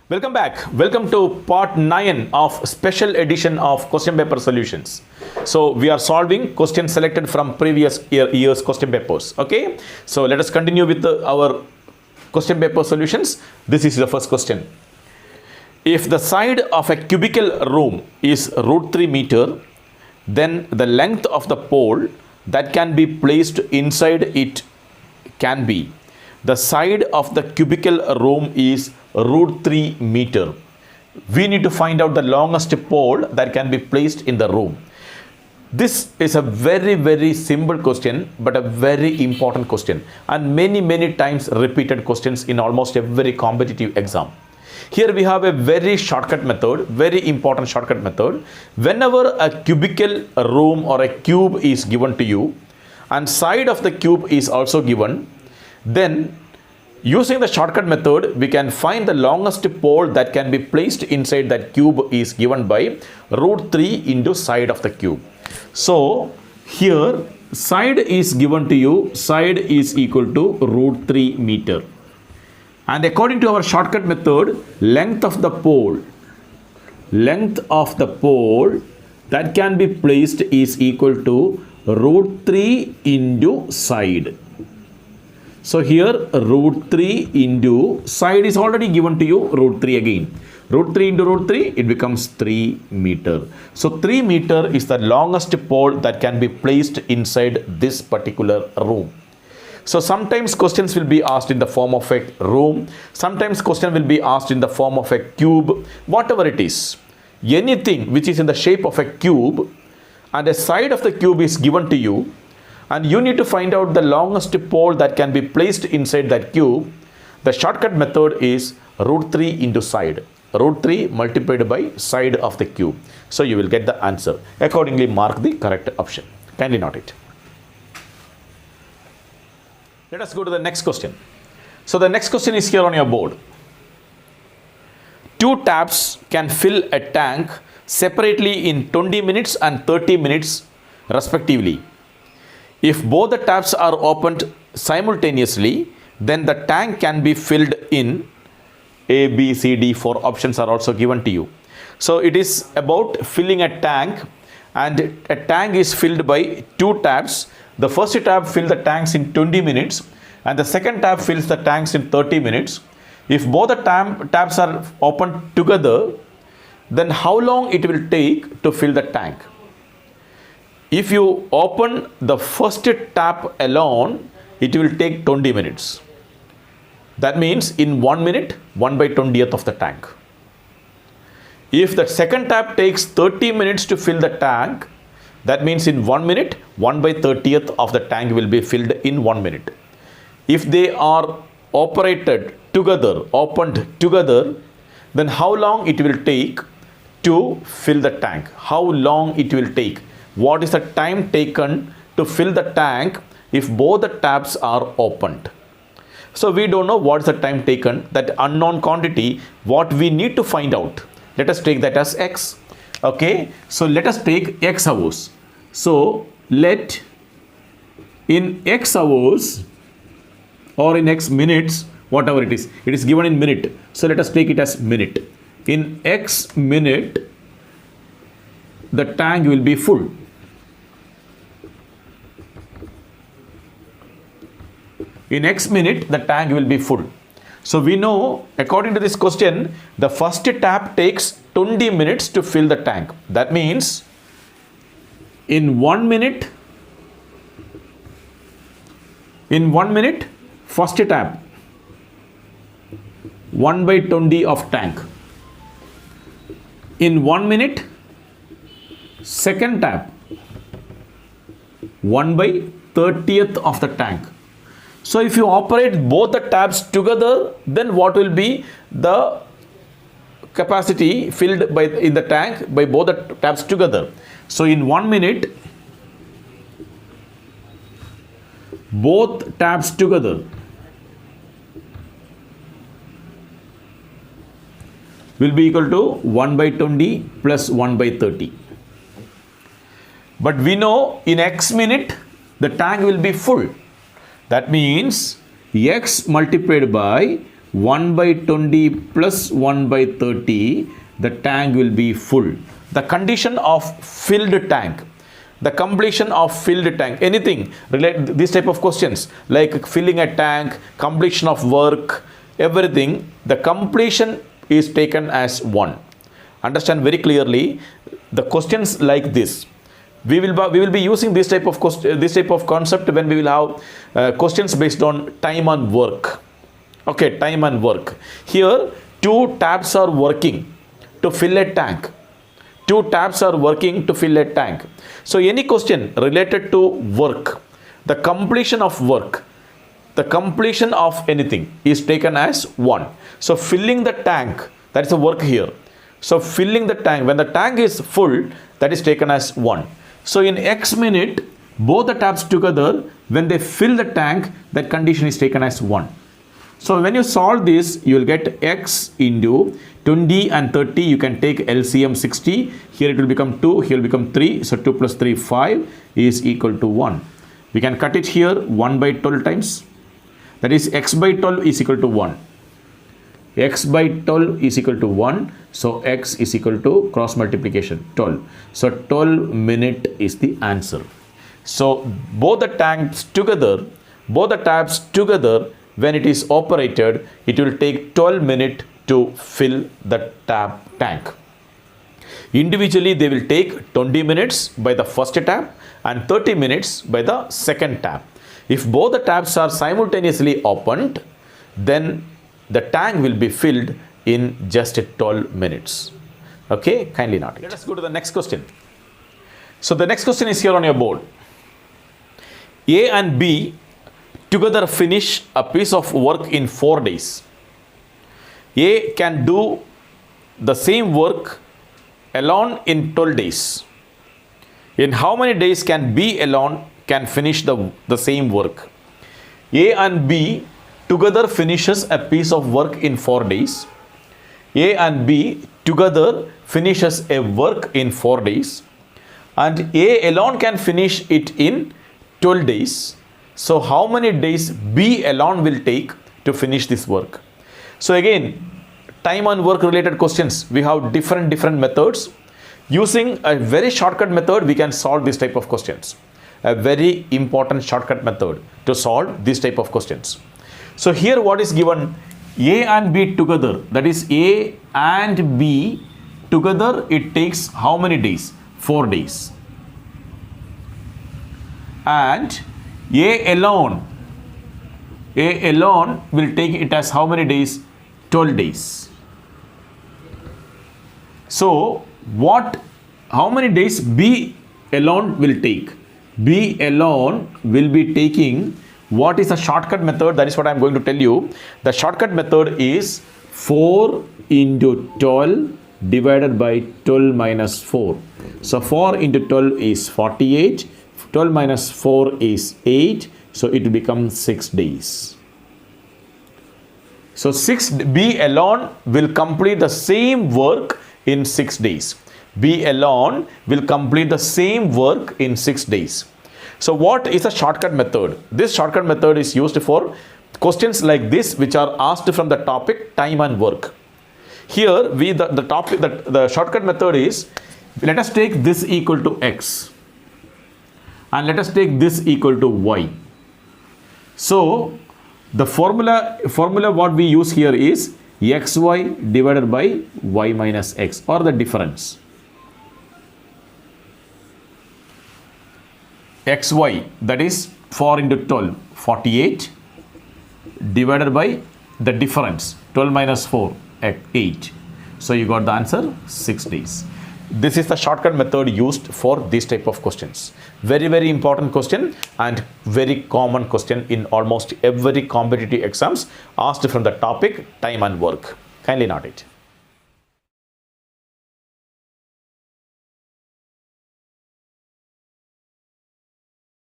Welcome back. Welcome to part 9 of special edition of question paper solutions. So we are solving questions selected from previous year's question papers. Okay. So let us continue with our question paper solutions. This is the first question. If the side of a cubical room is root 3 meter, then the length of the pole that can be placed inside it can be. The side of the cubical room is root 3 meter. We need to find out the longest pole that can be placed in the room. This is a very simple question, but a very important question, and many times repeated questions in almost every competitive exam. Here we have a very shortcut method, very important shortcut method. Whenever a cubical room or a cube is given to you and side of the cube is also given, then using the shortcut method, we can find the longest pole that can be placed inside that cube is given by root 3 into side of the cube. So here side is given to you, side is equal to root 3 meter. And according to our shortcut method, length of the pole that can be placed is equal to root 3 into side. So here root 3 into side is already given to you, root 3 again. Root 3 into root 3, it becomes 3 meter. So 3 meter is the longest pole that can be placed inside this particular room. So sometimes questions will be asked in the form of a room. Sometimes question will be asked in the form of a cube. Whatever it is, anything which is in the shape of a cube and a side of the cube is given to you, and you need to find out the longest pole that can be placed inside that cube. The shortcut method is root 3 into side. Root 3 multiplied by side of the cube. So you will get the answer. Accordingly, mark the correct option. Kindly note it. Let us go to the next question. So the next question is here on your board. 2 taps can fill a tank separately in 20 minutes and 30 minutes respectively. If both the taps are opened simultaneously, then the tank can be filled in A, B, C, D. 4 options are also given to you. So it is about filling a tank, and a tank is filled by 2 taps. The first tap fills the tanks in 20 minutes and the second tap fills the tanks in 30 minutes. If both the taps are opened together, then how long it will take to fill the tank? If you open the first tap alone, it will take 20 minutes. That means in 1 minute, 1/20th of the tank. If the second tap takes 30 minutes to fill the tank, that means in 1 minute, 1/30th of the tank will be filled in 1 minute. If they are opened together, then how long it will take to fill the tank? How long it will take? What is the time taken to fill the tank if both the taps are opened? So we don't know what is the time taken, that unknown quantity, what we need to find out. Let us take that as X. Okay, so let us take X hours. So let in X hours or in X minutes, whatever it is given in minute. So let us take it as minute. In X minute, the tank will be full. In X minute, the tank will be full. So we know, according to this question, the first tap takes 20 minutes to fill the tank. That means in 1 minute, first tap, 1/20 of tank. In 1 minute, second tap, 1/30th of the tank. So if you operate both the taps together, then what will be the capacity filled in the tank by both the taps together? So in 1 minute, both taps together will be equal to 1/20 plus 1/30. But we know in X minute, the tank will be full. That means X multiplied by 1 by 20 plus 1 by 30, the tank will be full. The condition of filled tank, the completion of filled tank, anything related this type of questions like filling a tank, completion of work, everything, the completion is taken as 1. Understand very clearly the questions like this. We will be using this type of concept when we will have questions based on time and work. Okay, time and work. Here, 2 taps are working to fill a tank. 2 taps are working to fill a tank. So, any question related to work, the completion of work, the completion of anything is taken as 1. So, filling the tank, that is the work here. So, filling the tank, when the tank is full, that is taken as 1. So, in X minute, both the taps together, when they fill the tank, that condition is taken as 1. So, when you solve this, you will get X into 20 and 30, you can take LCM 60. Here it will become 2, here will become 3. So, 2 plus 3, 5 is equal to 1. We can cut it here 1 by 12 times. That is X by 12 is equal to 1. X by 12 is equal to 1. So, X is equal to cross multiplication 12. So, 12 minute is the answer. So, both the taps together, when it is operated, it will take 12 minutes to fill the tank. Individually, they will take 20 minutes by the first tap and 30 minutes by the second tap. If both the taps are simultaneously opened, then the tank will be filled in just 12 minutes. Okay, kindly note it. Let us go to the next question. So, the next question is here on your board. A and B together finish a piece of work in 4 days. A can do the same work alone in 12 days. In how many days can B alone can finish the same work? A and B together finishes a piece of work in 4 days. A and B together finishes a work in 4 days. And A alone can finish it in 12 days. So, how many days B alone will take to finish this work? So, again, time and work related questions, we have different methods. Using a very shortcut method, we can solve this type of questions. A very important shortcut method to solve this type of questions. So, here what is given? A and B together, that is A and B together, it takes how many days? 4 days. And A alone will take it as how many days? 12 days. So, how many days B alone will take? B alone will be taking, what is the shortcut method? That is what I am going to tell you. The shortcut method is 4 into 12 divided by 12 minus 4. So, 4 into 12 is 48. 12 minus 4 is 8. So, it will become 6 days. So, B alone will complete the same work in 6 days. B alone will complete the same work in 6 days. So, what is a shortcut method? This shortcut method is used for questions like this, which are asked from the topic time and work. Here, the shortcut method is, let us take this equal to X and let us take this equal to Y. So, the formula what we use here is XY divided by Y minus X, or the difference. XY, that is 4 into 12, 48, divided by the difference, 12 minus 4, 8. So, you got the answer, 6 days. This is the shortcut method used for this type of questions. Very important question and very common question in almost every competitive exams asked from the topic time and work. Kindly note it.